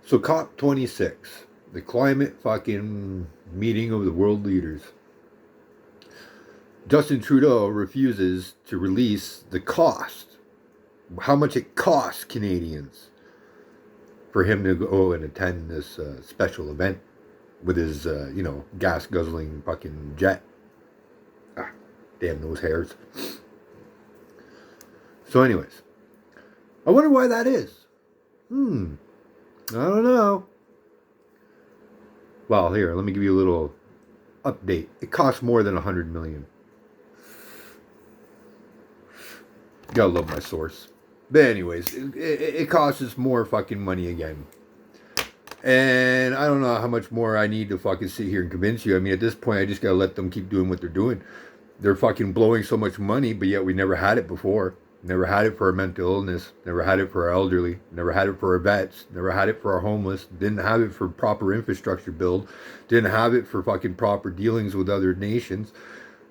So COP26, the climate fucking meeting of the world leaders. Justin Trudeau refuses to release the cost, how much it costs Canadians for him to go and attend this special event with his, gas guzzling fucking jet. Ah, damn those hairs. So, anyways, I wonder why that is. I don't know. Well, here, let me give you a little update. It costs more than $100 million. Gotta love my source. But anyways, it costs us more fucking money again. And I don't know how much more I need to fucking sit here and convince you. I mean, at this point, I just gotta let them keep doing what they're doing. They're fucking blowing so much money, but yet we never had it before. Never had it for our mental illness. Never had it for our elderly. Never had it for our vets. Never had it for our homeless. Didn't have it for proper infrastructure build. Didn't have it for fucking proper dealings with other nations.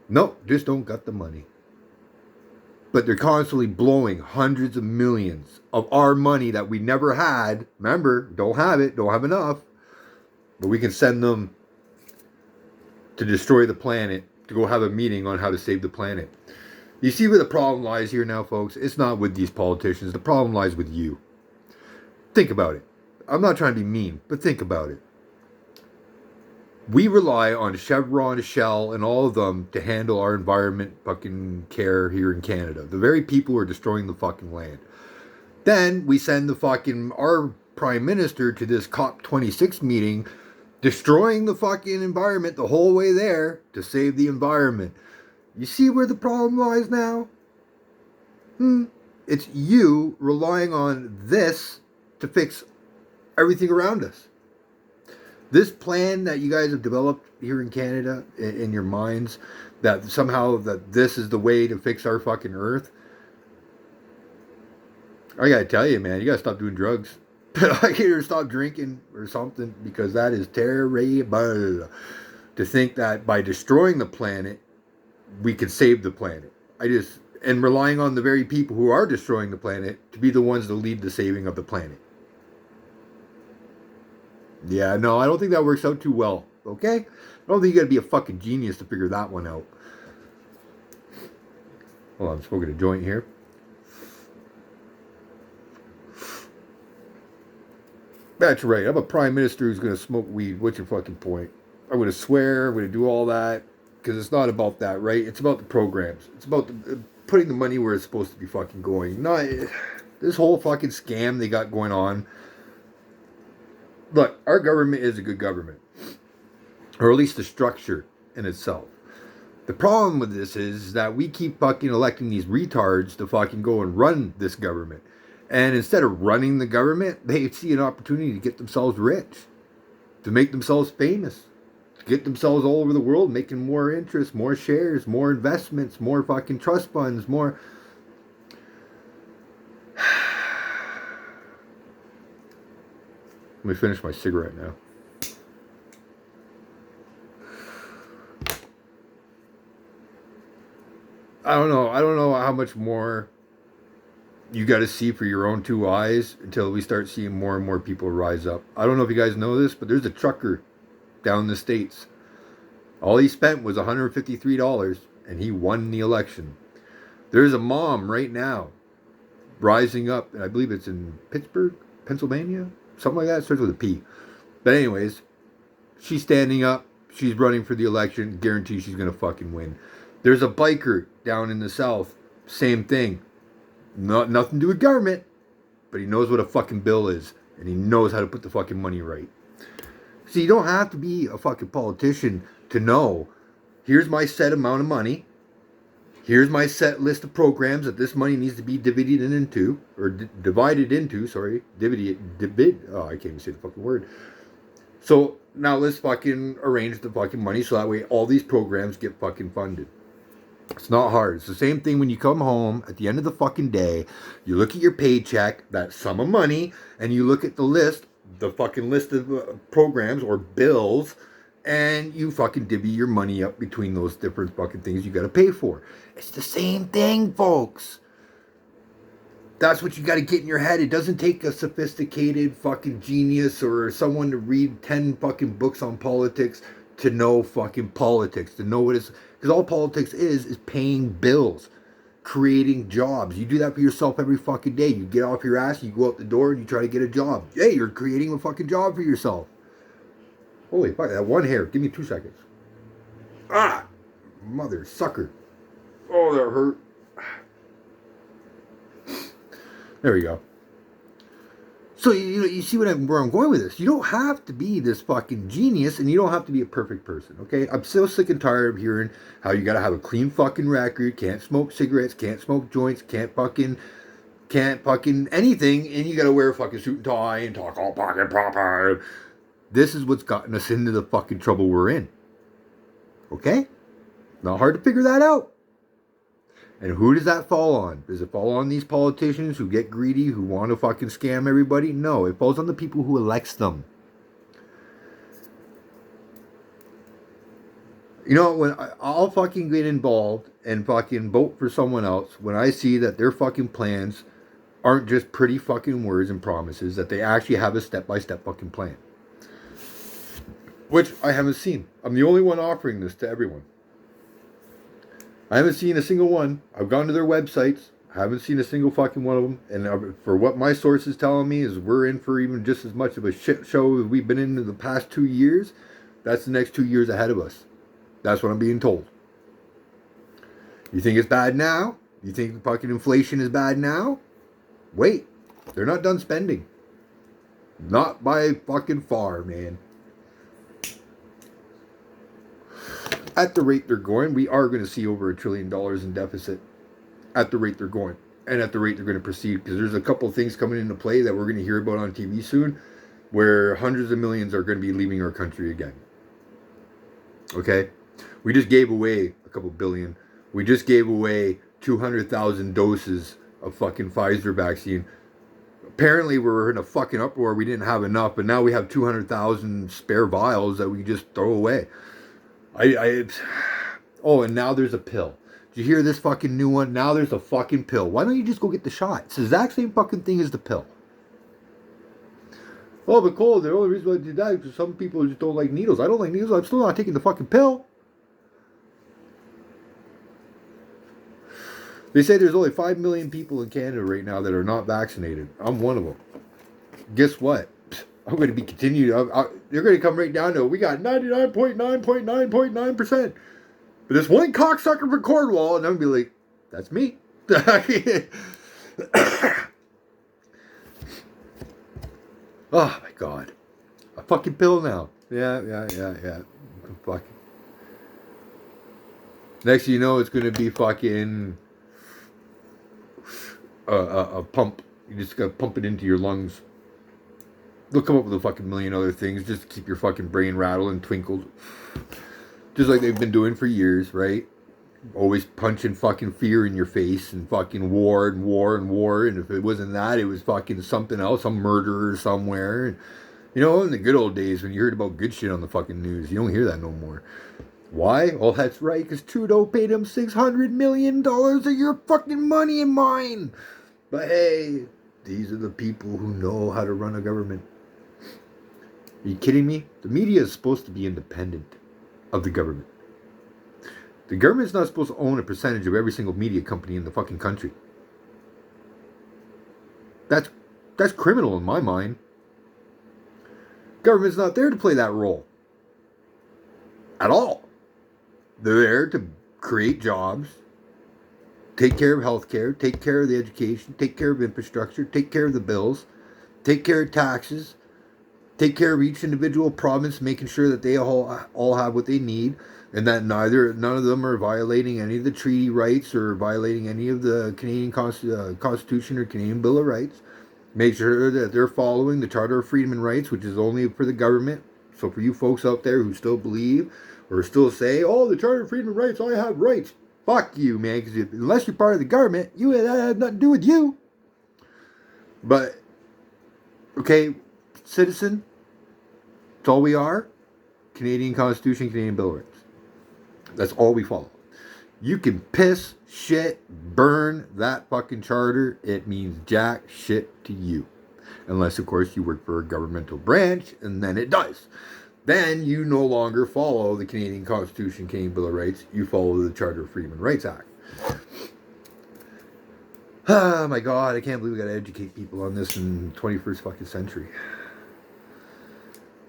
Nope, just don't got the money. But they're constantly blowing hundreds of millions of our money that we never had. Remember, don't have it, don't have enough. But we can send them to destroy the planet, to go have a meeting on how to save the planet. You see where the problem lies here now, folks? It's not with these politicians. The problem lies with you. Think about it. I'm not trying to be mean, but think about it. We rely on Chevron, Shell, and all of them to handle our environment fucking care here in Canada. The very people who are destroying the fucking land. Then we send our prime minister to this COP26 meeting, destroying the fucking environment the whole way there to save the environment. You see where the problem lies now? It's you relying on this to fix everything around us. This plan that you guys have developed here in Canada in your minds, that somehow that this is the way to fix our fucking earth. I gotta tell you, man, you gotta stop doing drugs. Like, either stop drinking or something, because that is terrible. To think that by destroying the planet, we could save the planet. And relying on the very people who are destroying the planet to be the ones to lead the saving of the planet. Yeah, no, I don't think that works out too well, okay? I don't think you gotta be a fucking genius to figure that one out. Hold on, I'm smoking a joint here. That's right, I'm a prime minister who's gonna smoke weed. What's your fucking point? I'm gonna swear, I'm gonna do all that. Because it's not about that, right? It's about the programs. It's about putting the money where it's supposed to be fucking going. Not this whole fucking scam they got going on. Look, our government is a good government. Or at least the structure in itself. The problem with this is that we keep fucking electing these retards to fucking go and run this government. And instead of running the government, they see an opportunity to get themselves rich. To make themselves famous. Get themselves all over the world, making more interest, more shares, more investments, more fucking trust funds, more. Let me finish my cigarette now. I don't know how much more you got to see for your own two eyes until we start seeing more and more people rise up. I don't know if you guys know this, but there's a trucker down in the States. All he spent was $153 and he won the election. There's a mom right now rising up, and I believe it's in Pittsburgh, Pennsylvania, something like that. It starts with a P. But anyways, she's standing up, she's running for the election, guarantee she's gonna fucking win. There's a biker down in the South, same thing. Nothing to do with government, but he knows what a fucking bill is, and he knows how to put the fucking money right. See, you don't have to be a fucking politician to know, here's my set amount of money, here's my set list of programs that this money needs to be divided into, I can't even say the fucking word. So now let's fucking arrange the fucking money so that way all these programs get fucking funded. It's not hard. It's the same thing when you come home at the end of the fucking day, you look at your paycheck, that sum of money, and you look at the fucking list of programs or bills, and you fucking divvy your money up between those different fucking things you gotta pay for. It's the same thing, folks. That's what you got to get in your head. It doesn't take a sophisticated fucking genius or someone to read 10 fucking books on politics to know fucking politics, to know what it's, because all politics is paying bills, creating jobs. You do that for yourself every fucking day. You get off your ass, you go out the door, and you try to get a job. Hey, you're creating a fucking job for yourself. Holy fuck, that one hair. Give me 2 seconds. Ah! Mother sucker. Oh, that hurt. There we go. So you see where I'm going with this. You don't have to be this fucking genius, and you don't have to be a perfect person. Okay, I'm so sick and tired of hearing how you gotta have a clean fucking record, can't smoke cigarettes, can't smoke joints, can't fucking anything, and you gotta wear a fucking suit and tie and talk all fucking proper. This is what's gotten us into the fucking trouble we're in. Okay, not hard to figure that out. And who does that fall on? Does it fall on these politicians who get greedy, who want to fucking scam everybody? No, it falls on the people who elects them. You know, when I'll fucking get involved and fucking vote for someone else when I see that their fucking plans aren't just pretty fucking words and promises, that they actually have a step-by-step fucking plan. Which I haven't seen. I'm the only one offering this to everyone. I haven't seen a single one. I've gone to their websites. I haven't seen a single fucking one of them. And for what my source is telling me is we're in for even just as much of a shit show as we've been in the past 2 years. That's the next 2 years ahead of us. That's what I'm being told. You think it's bad now? You think fucking inflation is bad now? Wait. They're not done spending. Not by fucking far, man. At the rate they're going, we are going to see over $1 trillion in deficit. At the rate they're going. And at the rate they're going to proceed. Because there's a couple of things coming into play that we're going to hear about on TV soon. Where hundreds of millions are going to be leaving our country again. Okay? We just gave away a couple billion. We just gave away 200,000 doses of fucking Pfizer vaccine. Apparently we were in a fucking uproar. We didn't have enough. But now we have 200,000 spare vials that we just throw away. Oh, and now there's a pill. Did you hear this fucking new one? Now there's a fucking pill. Why don't you just go get the shot? It's the exact same fucking thing as the pill. Oh, but Cole, the only reason why I did that is because some people just don't like needles. I don't like needles. I'm still not taking the fucking pill. They say there's only 5 million people in Canada right now that are not vaccinated. I'm one of them. Guess what? I'm going to be continued. They're going to come right down to, we got 99.9.9.9%. But this one cocksucker from Cornwall, and I'm going to be like, that's me. Oh, my God. A fucking pill now. Yeah. Fucking. Next thing you know, it's going to be fucking a pump. You just got to pump it into your lungs. They'll come up with a fucking million other things just to keep your fucking brain rattled and twinkled. Just like they've been doing for years, right? Always punching fucking fear in your face and fucking war. And if it wasn't that, it was fucking something else, some murderer somewhere. And, you know, in the good old days when you heard about good shit on the fucking news, you don't hear that no more. Why? Well, that's right, because Trudeau paid him $600 million of your fucking money and mine. But hey, these are the people who know how to run a government. Are you kidding me? The media is supposed to be independent of the government. The government's not supposed to own a percentage of every single media company in the fucking country. That's criminal in my mind. Government's not there to play that role. At all. They're there to create jobs, take care of healthcare, take care of the education, take care of infrastructure, take care of the bills, take care of taxes, take care of each individual province, making sure that they all have what they need, and that none of them are violating any of the treaty rights or violating any of the Canadian Constitution or Canadian Bill of Rights. Make sure that they're following the Charter of Freedom and Rights, which is only for the government. So for you folks out there who still believe or still say, oh, the Charter of Freedom and Rights, I have rights. Fuck you, man, because unless you're part of the government, that has nothing to do with you. But, okay, citizen, that's all we are. Canadian Constitution, Canadian Bill of Rights. That's all we follow. You can piss, shit, burn that fucking charter. It means jack shit to you. Unless, of course, you work for a governmental branch, and then it does. Then you no longer follow the Canadian Constitution, Canadian Bill of Rights. You follow the Charter of Freedom and Rights Act. Oh my God, I can't believe we gotta educate people on this in the 21st fucking century.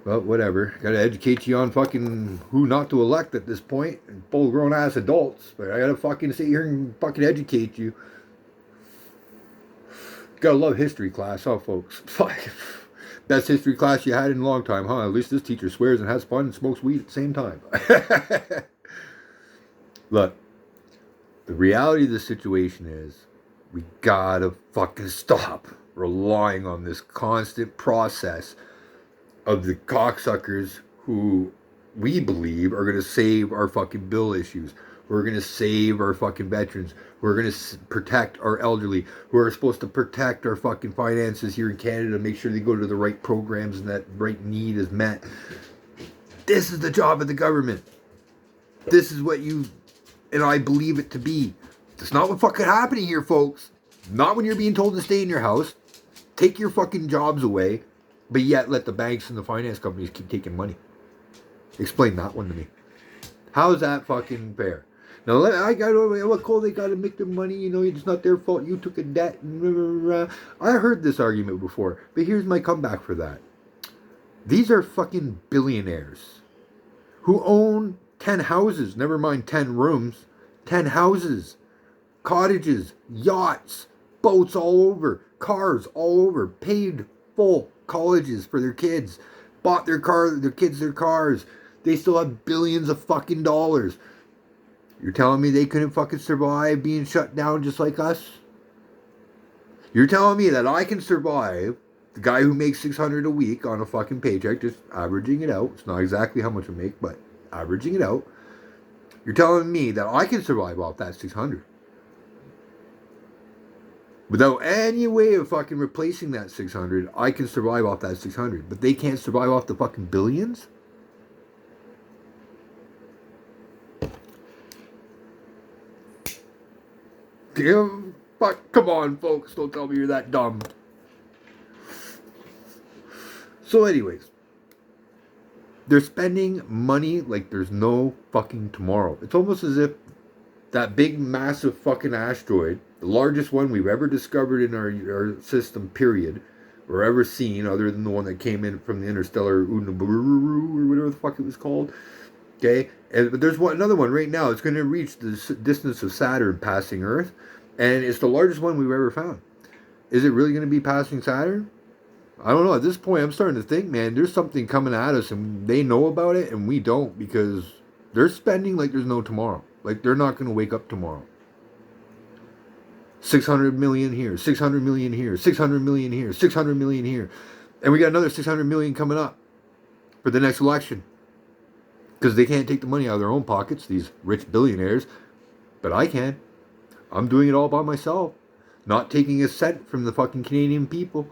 Well, whatever. Gotta educate you on fucking who not to elect at this point. Full grown ass adults. But I gotta fucking sit here and fucking educate you. Gotta love history class, huh, folks? Fuck. Best history class you had in a long time, huh? At least this teacher swears and has fun and smokes weed at the same time. Look, the reality of the situation is we gotta fucking stop relying on this constant process of the cocksuckers who we believe are gonna save our fucking bill issues. We're gonna save our fucking veterans. We're gonna protect our elderly. Who are supposed to protect our fucking finances here in Canada, make sure they go to the right programs and that right need is met. This is the job of the government. This is what you and I believe it to be. That's not what fucking happening here, folks. Not when you're being told to stay in your house, take your fucking jobs away, but yet let the banks and the finance companies keep taking money. Explain that one to me. How is that fucking fair? Now, I got what call they got to make their money. You know, it's not their fault. You took a debt. I heard this argument before, but here's my comeback for that. These are fucking billionaires who own 10 houses. Never mind 10 rooms. 10 houses, cottages, yachts, boats all over, cars all over, paid full colleges for their kids, bought their kids their cars. They still have billions of fucking dollars. You're telling me they couldn't fucking survive being shut down just like us? You're telling me that I can survive, the guy who makes $600 a week on a fucking paycheck, just averaging it out. It's not exactly how much I make, but averaging it out. You're telling me that I can survive off that $600 without any way of fucking replacing that $600. I can survive off that $600, but they can't survive off the fucking billions? Damn, fuck, come on, folks, don't tell me you're that dumb. So anyways, they're spending money like there's no fucking tomorrow. It's almost as if that big, massive fucking asteroid, the largest one we've ever discovered in our system, period, or ever seen, other than the one that came in from the interstellar Unaburu, or whatever the fuck it was called. Okay, but there's another one right now. It's going to reach the distance of Saturn passing Earth, and it's the largest one we've ever found. Is it really going to be passing Saturn? I don't know. At this point, I'm starting to think, man, there's something coming at us, and they know about it, and we don't, because they're spending like there's no tomorrow. Like they're not going to wake up tomorrow. 600 million here, 600 million here, 600 million here, 600 million here, and we got another 600 million coming up for the next election. Because they can't take the money out of their own pockets, these rich billionaires. But I can. I'm doing it all by myself. Not taking a cent from the fucking Canadian people.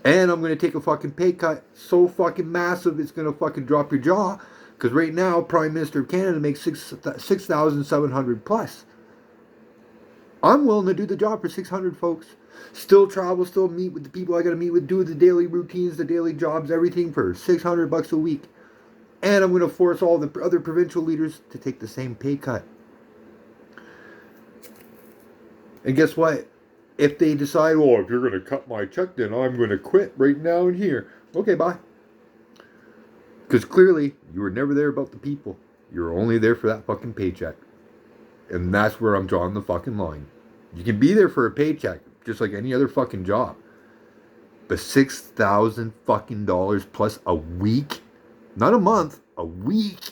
And I'm going to take a fucking pay cut so fucking massive it's going to fucking drop your jaw. Because right now, Prime Minister of Canada makes 6,700 plus. I'm willing to do the job for 600, folks. Still travel, still meet with the people I got to meet with, do the daily routines, the daily jobs, everything for $600 a week. And I'm going to force all the other provincial leaders to take the same pay cut. And guess what? If they decide, oh, if you're going to cut my check, then I'm going to quit right now and here. Okay, bye. Because clearly, you were never there about the people. You were only there for that fucking paycheck. And that's where I'm drawing the fucking line. You can be there for a paycheck, just like any other fucking job. But $6,000 fucking dollars plus a week? Not a month, a week.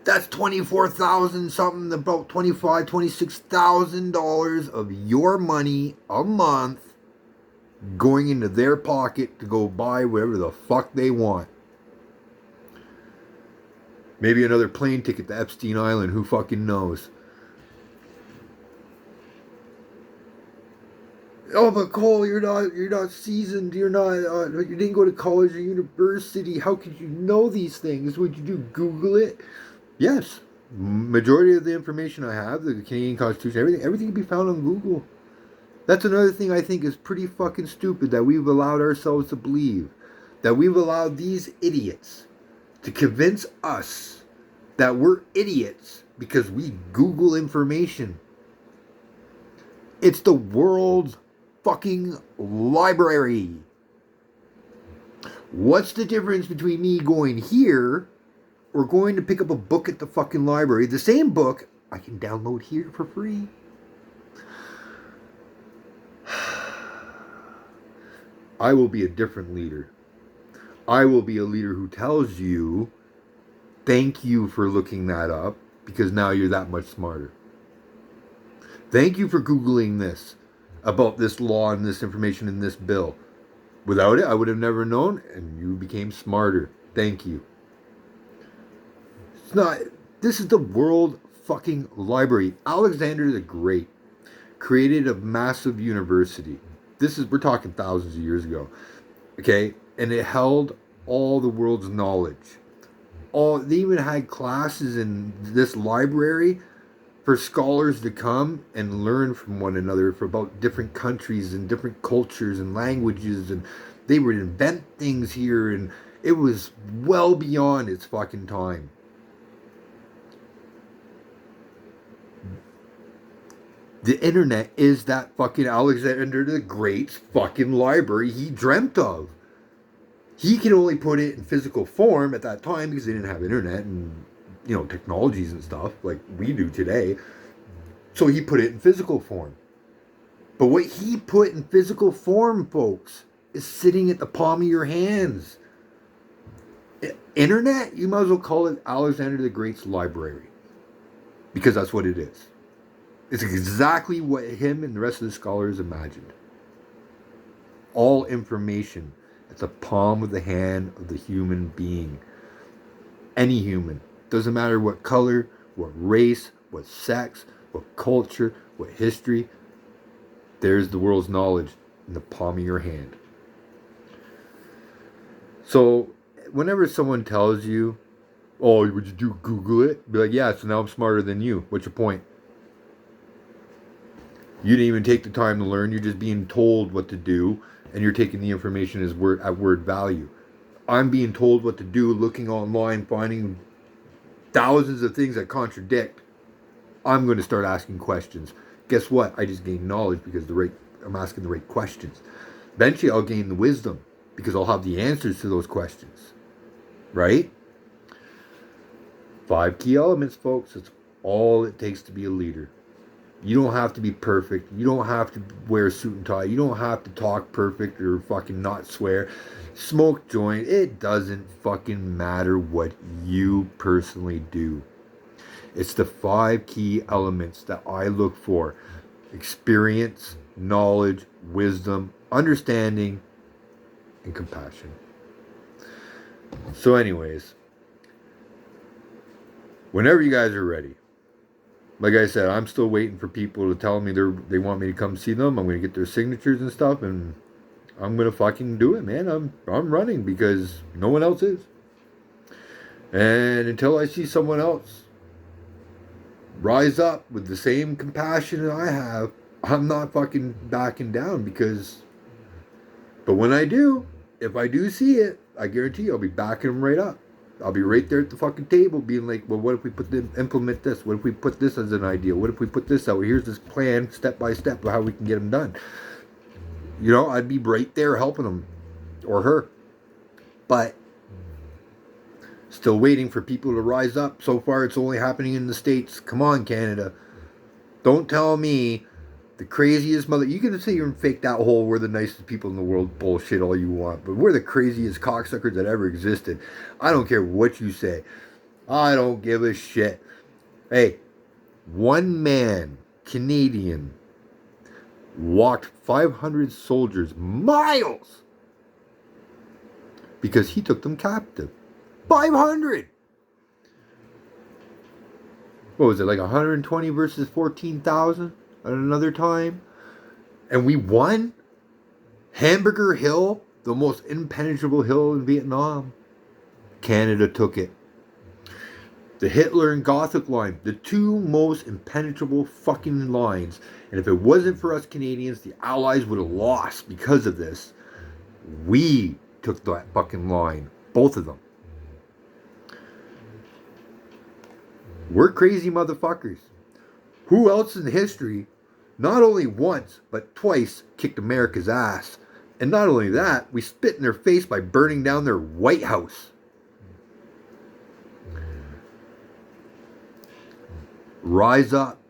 That's $24,000 something, about $25,000, $26,000 of your money a month going into their pocket to go buy whatever the fuck they want. Maybe another plane ticket to Epstein Island, who fucking knows? Oh, but Cole, you're not seasoned. You didn't go to college or university. How could you know these things? Would you Google it? Yes. Majority of the information I have, the Canadian Constitution, everything can be found on Google. That's another thing I think is pretty fucking stupid that we've allowed ourselves to believe. That we've allowed these idiots to convince us that we're idiots because we Google information. It's the world's fucking library. What's the difference between me going here or going to pick up a book at the fucking library? The same book I can download here for free. I will be a different leader. I will be a leader who tells you, thank you for looking that up, because now you're that much smarter. Thank you for Googling this about this law and this information in this bill. Without it, I would have never known, and you became smarter. Thank you. It's not. This is the world fucking library. Alexander the Great created a massive university. We're talking thousands of years ago. Okay? And it held all the world's knowledge. They even had classes in this library for scholars to come and learn from one another for about different countries and different cultures and languages, and they would invent things here, and it was well beyond its fucking time. The internet is that fucking Alexander the Great's fucking library he dreamt of. He could only put it in physical form at that time because they didn't have internet and, technologies and stuff like we do today. So he put it in physical form. But what he put in physical form, folks, is sitting at the palm of your hands. Internet, you might as well call it Alexander the Great's library. Because that's what it is. It's exactly what him and the rest of the scholars imagined. All information at the palm of the hand of the human being. Any human. Doesn't matter what color, what race, what sex, what culture, what history. There's the world's knowledge in the palm of your hand. So, whenever someone tells you, oh, would you do Google it? Be like, yeah, so now I'm smarter than you. What's your point? You didn't even take the time to learn. You're just being told what to do, and you're taking the information as at word value. I'm being told what to do, looking online, finding thousands of things that contradict. I'm going to start asking questions. Guess what? I just gained knowledge because I'm asking the right questions. Eventually, I'll gain the wisdom because I'll have the answers to those questions. Right? 5 key elements, folks. It's all it takes to be a leader. You don't have to be perfect. You don't have to wear a suit and tie. You don't have to talk perfect or fucking not swear. Smoke joint. It doesn't fucking matter what you personally do. It's the 5 key elements that I look for. Experience, knowledge, wisdom, understanding, and compassion. So anyways, whenever you guys are ready, like I said, I'm still waiting for people to tell me they want me to come see them. I'm going to get their signatures and stuff, and I'm going to fucking do it, man. I'm running because no one else is. And until I see someone else rise up with the same compassion that I have, I'm not fucking backing down but when I do, if I do see it, I guarantee you I'll be backing them right up. I'll be right there at the fucking table being like, well, what if we implement this? What if we put this as an idea? What if we put this out? Here's this plan, step by step, of how we can get them done. I'd be right there helping them or her. But still waiting for people to rise up. So far, it's only happening in the States. Come on, Canada. Don't tell me the craziest mother... You can sit here and fake that whole we're the nicest people in the world bullshit all you want, but we're the craziest cocksuckers that ever existed. I don't care what you say. I don't give a shit. Hey, one man, Canadian, walked 500 soldiers miles because he took them captive. 500! What was it, like 120 versus 14,000 at another time? And we won? Hamburger Hill, the most impenetrable hill in Vietnam. Canada took it. The Hitler and Gothic line, the two most impenetrable fucking lines. And if it wasn't for us Canadians, the Allies would have lost because of this. We took that fucking line, both of them. We're crazy motherfuckers. Who else in history, not only once, but twice, kicked America's ass? And not only that, we spit in their face by burning down their White House. Rise up.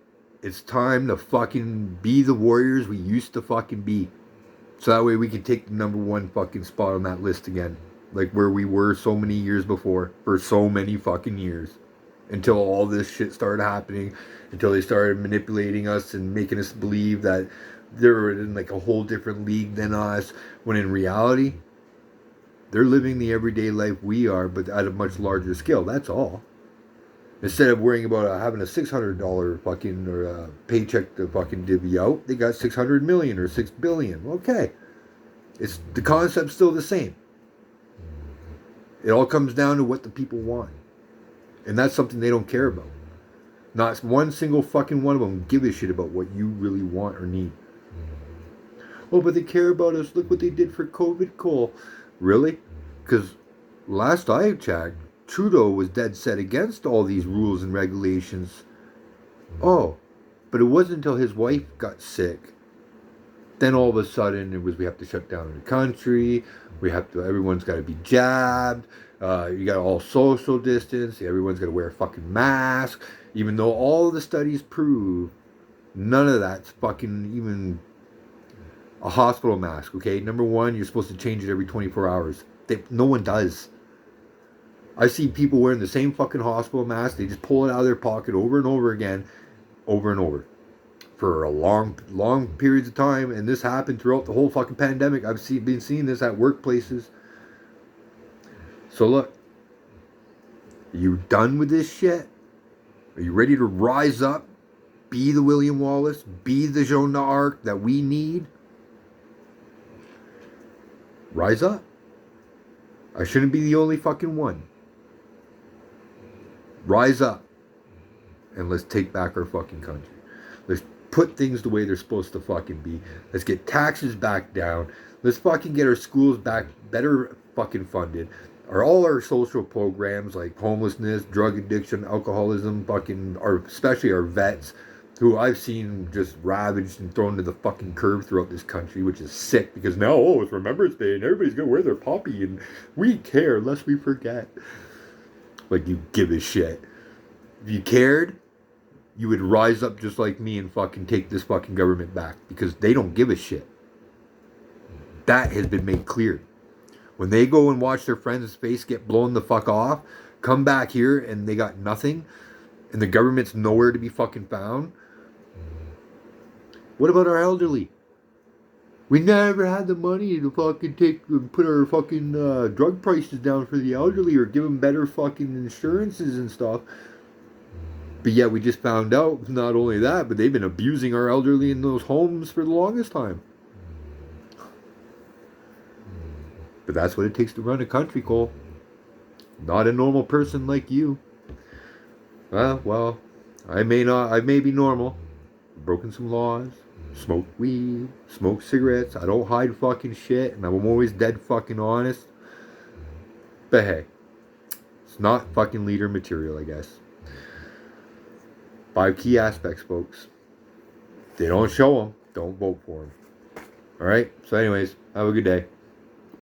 It's time to fucking be the warriors we used to fucking be. So that way we can take the number one fucking spot on that list again. Like where we were so many years before. For so many fucking years. Until all this shit started happening. Until they started manipulating us and making us believe that they were in like a whole different league than us. When in reality, they're living the everyday life we are, but at a much larger scale. That's all. Instead of worrying about having a $600 fucking or paycheck to fucking divvy out, they got 600 million or 6 billion. Okay, it's the concept's still the same. It all comes down to what the people want, and that's something they don't care about. Not one single fucking one of them give a shit about what you really want or need. Oh, but they care about us. Look what they did for COVID, Cole. Really? Because last I checked, Trudeau was dead set against all these rules and regulations. Oh, but it wasn't until his wife got sick. Then all of a sudden it was we have to shut down the country. Everyone's got to be jabbed. You got all social distance. Everyone's got to wear a fucking mask. Even though all the studies prove none of that's fucking even a hospital mask. Okay, number one, you're supposed to change it every 24 hours. No one does. I see people wearing the same fucking hospital mask. They just pull it out of their pocket over and over again, over and over, for a long periods of time. And this happened throughout the whole fucking pandemic. I've been seeing this at workplaces. So look, are you done with this shit? Are you ready to rise up, be the William Wallace, be the Joan d'Arc that we need? Rise up. I shouldn't be the only fucking one. Rise up and let's take back our fucking country. Let's put things the way they're supposed to fucking be. Let's get taxes back down. Let's fucking get our schools back better fucking funded. All our social programs like homelessness, drug addiction, alcoholism, especially our vets, who I've seen just ravaged and thrown to the fucking curb throughout this country, which is sick because now, it's Remembrance Day and everybody's gonna wear their poppy and we care lest we forget. Like you give a shit. If you cared, you would rise up just like me and fucking take this fucking government back because they don't give a shit. That has been made clear. When they go and watch their friend's face get blown the fuck off, come back here and they got nothing and the government's nowhere to be fucking found. What about our elderly? We never had the money to fucking put our fucking drug prices down for the elderly or give them better fucking insurances and stuff. But yet we just found out, not only that, but they've been abusing our elderly in those homes for the longest time. But that's what it takes to run a country, Cole. Not a normal person like you. Well, I may be normal. Broken some laws. Smoked weed, smoked cigarettes. I don't hide fucking shit, and I'm always dead fucking honest. But hey, it's not fucking leader material, I guess. 5 key aspects, folks. If they don't show them, don't vote for them. Alright? So anyways, have a good day.